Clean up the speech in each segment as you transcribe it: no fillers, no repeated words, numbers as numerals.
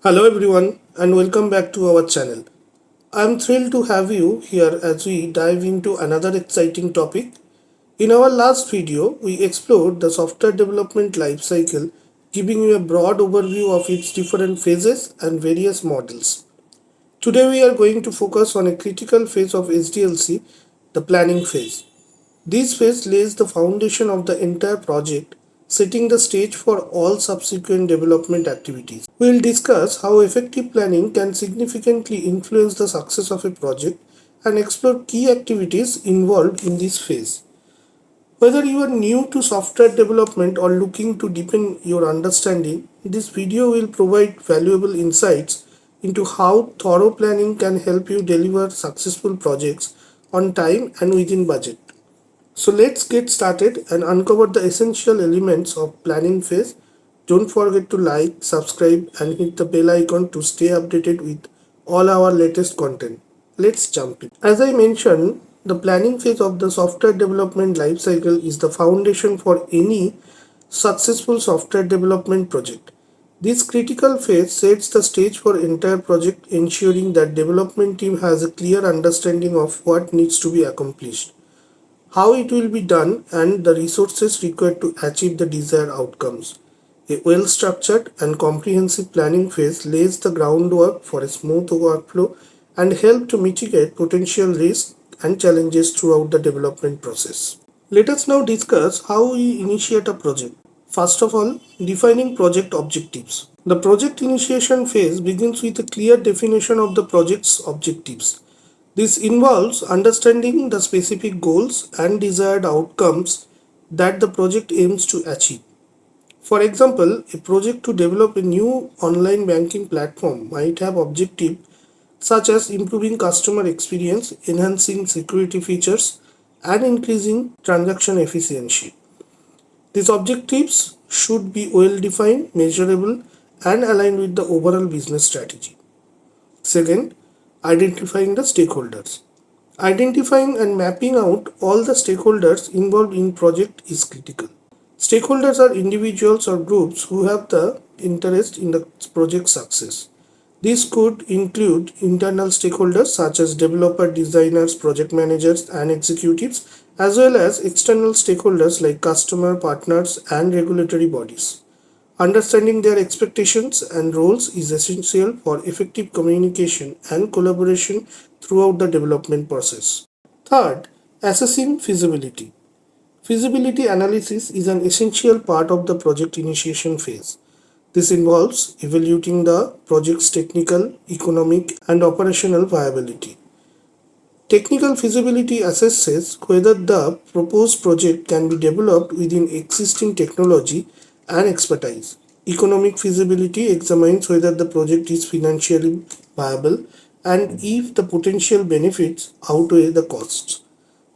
Hello everyone and welcome back to our channel. I am thrilled to have you here as we dive into another exciting topic. In our last video, we explored the software development lifecycle, giving you a broad overview of its different phases and various models. Today we are going to focus on a critical phase of SDLC, the planning phase. This phase lays the foundation of the entire project, setting the stage for all subsequent development activities. We will discuss how effective planning can significantly influence the success of a project and explore key activities involved in this phase. Whether you are new to software development or looking to deepen your understanding, this video will provide valuable insights into how thorough planning can help you deliver successful projects on time and within budget. So let's get started and uncover the essential elements of planning phase. Don't forget to like, subscribe and hit the bell icon to stay updated with all our latest content. Let's jump in. As I mentioned, the planning phase of the software development lifecycle is the foundation for any successful software development project. This critical phase sets the stage for entire project, ensuring that development team has a clear understanding of what needs to be accomplished, how it will be done, and the resources required to achieve the desired outcomes. A well-structured and comprehensive planning phase lays the groundwork for a smooth workflow and help to mitigate potential risks and challenges throughout the development process. Let us now discuss how we initiate a project. First of all, defining project objectives. The project initiation phase begins with a clear definition of the project's objectives. This involves understanding the specific goals and desired outcomes that the project aims to achieve. For example, a project to develop a new online banking platform might have objectives such as improving customer experience, enhancing security features, and increasing transaction efficiency. These objectives should be well defined, measurable, and aligned with the overall business strategy. Second, identifying the stakeholders. Identifying and mapping out all the stakeholders involved in project is critical. Stakeholders are individuals or groups who have the interest in the project success. This could include internal stakeholders such as developer, designers, project managers, and executives, as well as external stakeholders like customer, partners, and regulatory bodies. Understanding their expectations and roles is essential for effective communication and collaboration throughout the development process. Third, assessing feasibility. Feasibility analysis is an essential part of the project initiation phase. This involves evaluating the project's technical, economic, and operational viability. Technical feasibility assesses whether the proposed project can be developed within existing technology and expertise. Economic feasibility examines whether the project is financially viable and if the potential benefits outweigh the costs.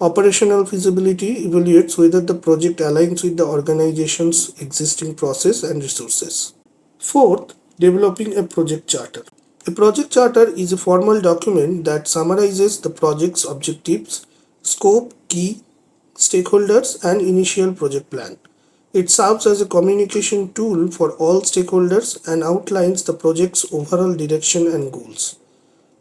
Operational feasibility evaluates whether the project aligns with the organization's existing process and resources. Fourth, developing a project charter. A project charter is a formal document that summarizes the project's objectives, scope, key stakeholders, and initial project plan. It serves as a communication tool for all stakeholders and outlines the project's overall direction and goals.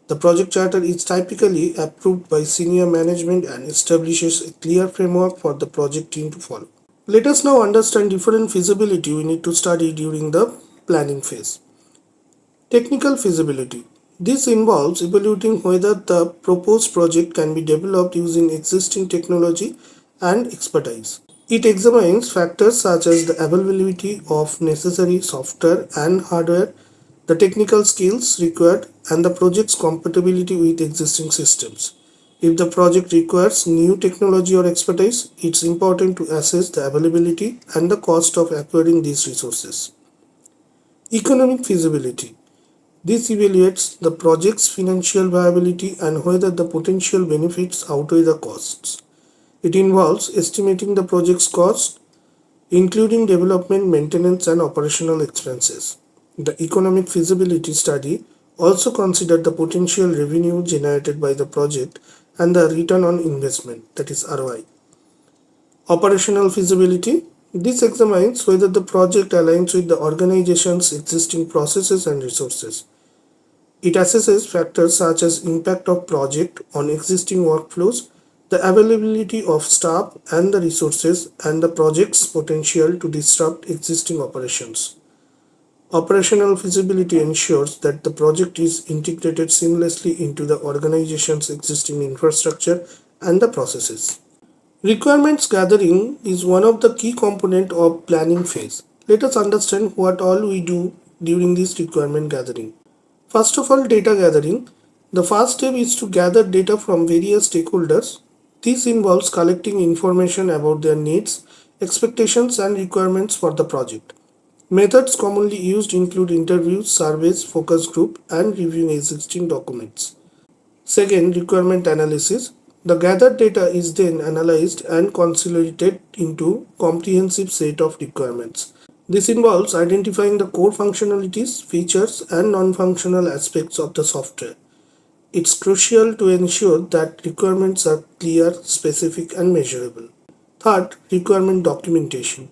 The project charter is typically approved by senior management and establishes a clear framework for the project team to follow. Let us now understand different feasibility we need to study during the planning phase. Technical feasibility. This involves evaluating whether the proposed project can be developed using existing technology and expertise. It examines factors such as the availability of necessary software and hardware, the technical skills required, and the project's compatibility with existing systems. If the project requires new technology or expertise, it's important to assess the availability and the cost of acquiring these resources. Economic feasibility. This evaluates the project's financial viability and whether the potential benefits outweigh the costs. It involves estimating the project's cost, including development, maintenance, and operational expenses. The economic feasibility study also considered the potential revenue generated by the project and the return on investment, that is ROI. Operational feasibility. This examines whether the project aligns with the organization's existing processes and resources. It assesses factors such as impact of project on existing workflows, the availability of staff and the resources, and the project's potential to disrupt existing operations. Operational feasibility ensures that the project is integrated seamlessly into the organization's existing infrastructure and the processes. Requirements gathering is one of the key components of planning phase. Let us understand what all we do during this requirement gathering. First of all, data gathering. The first step is to gather data from various stakeholders. This involves collecting information about their needs, expectations, and requirements for the project. Methods commonly used include interviews, surveys, focus group, and reviewing existing documents. Second, requirement analysis. The gathered data is then analyzed and consolidated into comprehensive set of requirements. This involves identifying the core functionalities, features, and non-functional aspects of the software. It's crucial to ensure that requirements are clear, specific, and measurable. Third, requirement documentation.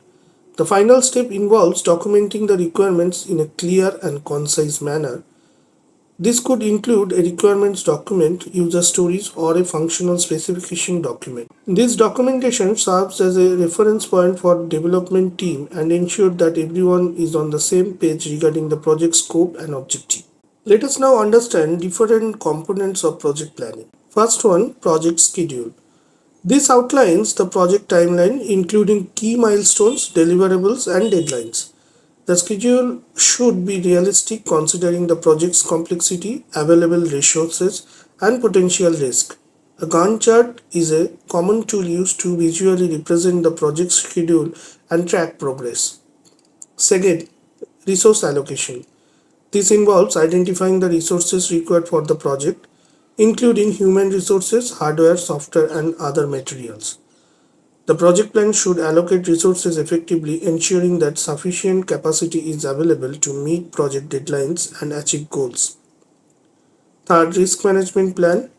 The final step involves documenting the requirements in a clear and concise manner. This could include a requirements document, user stories, or a functional specification document. This documentation serves as a reference point for development team and ensures that everyone is on the same page regarding the project scope and objective. Let us now understand different components of project planning. First one, project schedule. This outlines the project timeline including key milestones, deliverables, and deadlines. The schedule should be realistic considering the project's complexity, available resources, and potential risk. A Gantt chart is a common tool used to visually represent the project schedule and track progress. Second, resource allocation. This involves identifying the resources required for the project, including human resources, hardware, software, and other materials. The project plan should allocate resources effectively, ensuring that sufficient capacity is available to meet project deadlines and achieve goals. Third, risk management plan.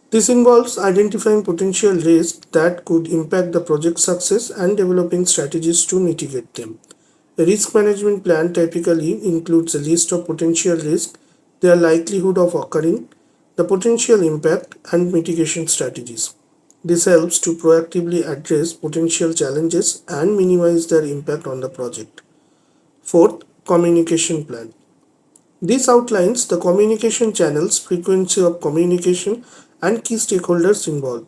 This involves identifying potential risks that could impact the project success and developing strategies to mitigate them. A risk management plan typically includes a list of potential risks, their likelihood of occurring, the potential impact, and mitigation strategies. This helps to proactively address potential challenges and minimize their impact on the project. Fourth, communication plan. This outlines the communication channels, frequency of communication, and key stakeholders involved.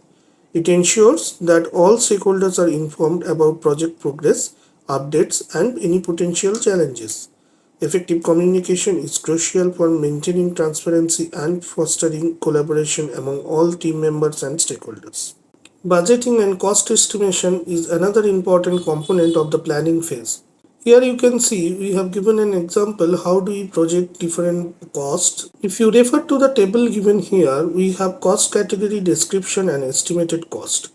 It ensures that all stakeholders are informed about project progress, updates, and any potential challenges. Effective communication is crucial for maintaining transparency and fostering collaboration among all team members and stakeholders. Budgeting and cost estimation is another important component of the planning phase. Here you can see we have given an example how do we project different costs. If you refer to the table given here, we have cost category, description, and estimated cost.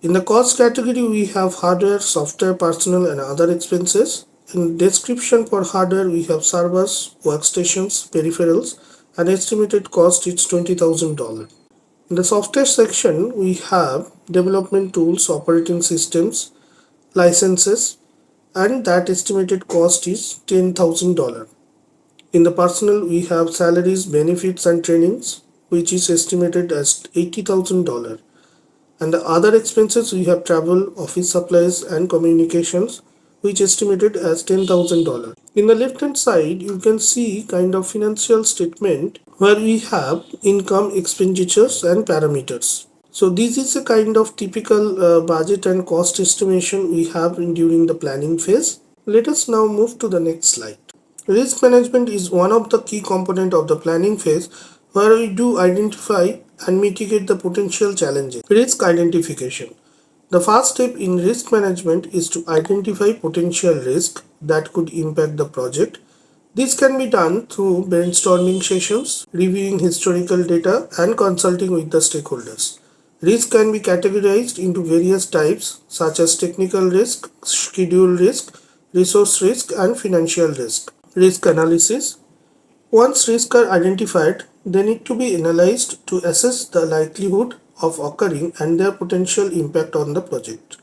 In the cost category, we have hardware, software, personnel, and other expenses. In description for hardware, we have servers, workstations, peripherals, and estimated cost is $20,000. In the software section, we have development tools, operating systems, licenses, and that estimated cost is $10,000. In the personnel, we have salaries, benefits, and trainings, which is estimated as $80,000. And the other expenses, we have travel, office supplies, and communications, which estimated as $10,000. In the left hand side, you can see kind of financial statement where we have income, expenditures, and parameters. So this is a kind of typical budget and cost estimation we have during the planning phase. Let us now move to the next slide. Risk management is one of the key components of the planning phase where we do identify and mitigate the potential challenges. Risk identification. The first step in risk management is to identify potential risk that could impact the project. This can be done through brainstorming sessions, reviewing historical data, and consulting with the stakeholders. Risk can be categorized into various types such as technical risk, schedule risk, resource risk, and financial risk. Risk analysis. Once risks are identified, they need to be analyzed to assess the likelihood of occurring and their potential impact on the project.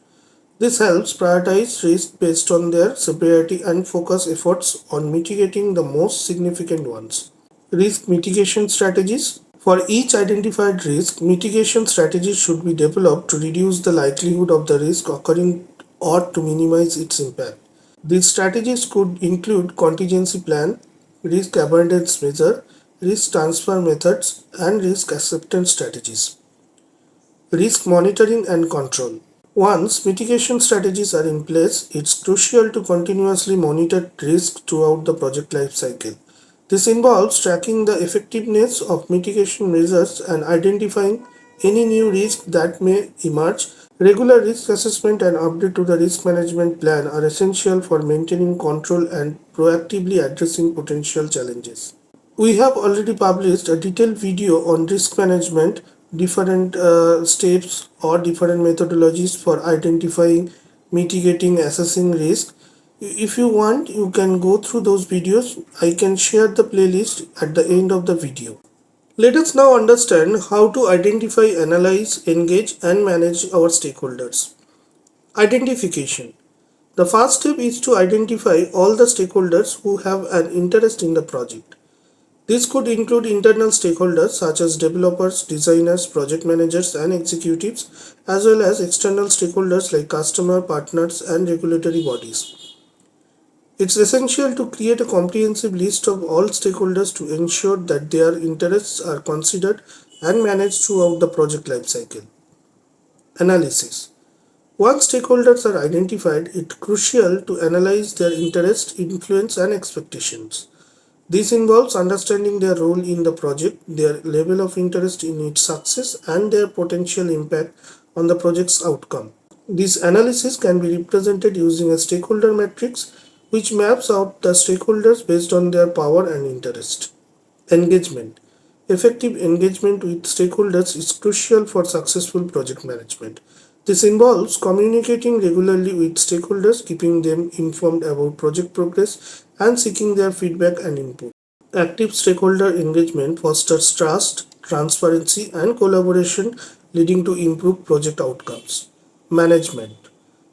This helps prioritize risk based on their severity and focus efforts on mitigating the most significant ones. Risk mitigation strategies. For each identified risk, mitigation strategies should be developed to reduce the likelihood of the risk occurring or to minimize its impact. These strategies could include contingency plan, risk avoidance measure, risk transfer methods, and risk acceptance strategies. Risk monitoring and control. Once mitigation strategies are in place, it's crucial to continuously monitor risk throughout the project life cycle. This involves tracking the effectiveness of mitigation measures and identifying any new risk that may emerge. Regular risk assessment and update to the risk management plan are essential for maintaining control and proactively addressing potential challenges. We have already published a detailed video on risk management, different steps or different methodologies for identifying, mitigating, assessing risk. If you want, you can go through those videos. I can share the playlist at the end of the video. Let us now understand how to identify, analyze, engage, and manage our stakeholders. Identification. The first step is to identify all the stakeholders who have an interest in the project. This could include internal stakeholders such as developers, designers, project managers, and executives, as well as external stakeholders like customer, partners, and regulatory bodies. It's essential to create a comprehensive list of all stakeholders to ensure that their interests are considered and managed throughout the project lifecycle. Analysis. Once stakeholders are identified, it's crucial to analyze their interest, influence, and expectations. This involves understanding their role in the project, their level of interest in its success, and their potential impact on the project's outcome. This analysis can be represented using a stakeholder matrix which maps out the stakeholders based on their power and interest. Engagement. Effective engagement with stakeholders is crucial for successful project management. This involves communicating regularly with stakeholders, keeping them informed about project progress, and seeking their feedback and input. Active stakeholder engagement fosters trust, transparency, and collaboration, leading to improved project outcomes. Management.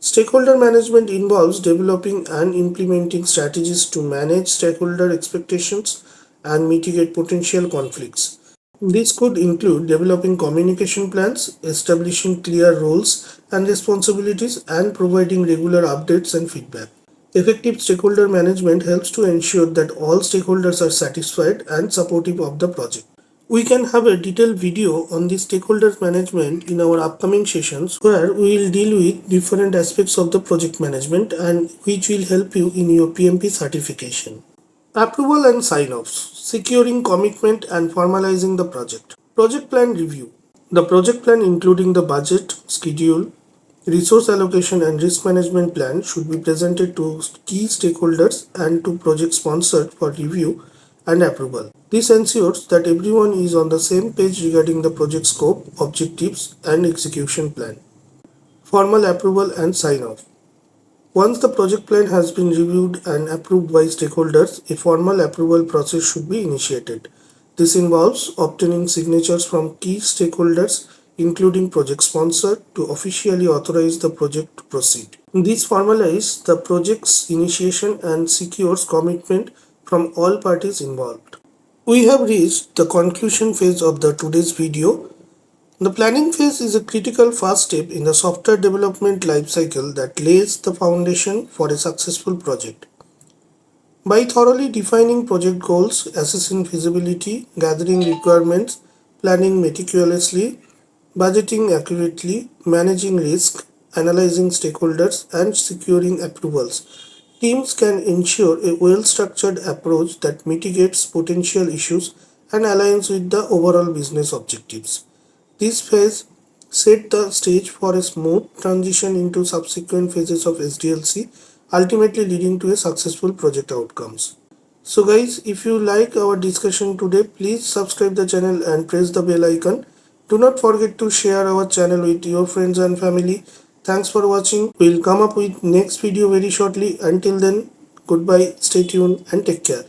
Stakeholder management involves developing and implementing strategies to manage stakeholder expectations and mitigate potential conflicts. This could include developing communication plans, establishing clear roles and responsibilities, and providing regular updates and feedback. Effective stakeholder management helps to ensure that all stakeholders are satisfied and supportive of the project. We can have a detailed video on the stakeholder management in our upcoming sessions where we will deal with different aspects of the project management and which will help you in your PMP certification. Approval and sign-offs, securing commitment and formalizing the project. Project plan review. The project plan including the budget, schedule, resource allocation and risk management plan should be presented to key stakeholders and to project sponsor for review and approval. This ensures that everyone is on the same page regarding the project scope, objectives and execution plan. Formal approval and sign-off. Once the project plan has been reviewed and approved by stakeholders, a formal approval process should be initiated. This involves obtaining signatures from key stakeholders, including project sponsor, to officially authorize the project to proceed. This formalizes the project's initiation and secures commitment from all parties involved. We have reached the conclusion phase of today's video. The planning phase is a critical first step in the software development lifecycle that lays the foundation for a successful project. By thoroughly defining project goals, assessing feasibility, gathering requirements, planning meticulously, budgeting accurately, managing risk, analyzing stakeholders, and securing approvals, teams can ensure a well-structured approach that mitigates potential issues and aligns with the overall business objectives. This phase set the stage for a smooth transition into subsequent phases of SDLC, ultimately leading to a successful project outcomes. So guys, if you like our discussion today, please subscribe the channel and press the bell icon. Do not forget to share our channel with your friends and family. Thanks for watching. We'll come up with next video very shortly. Until then, goodbye, stay tuned and take care.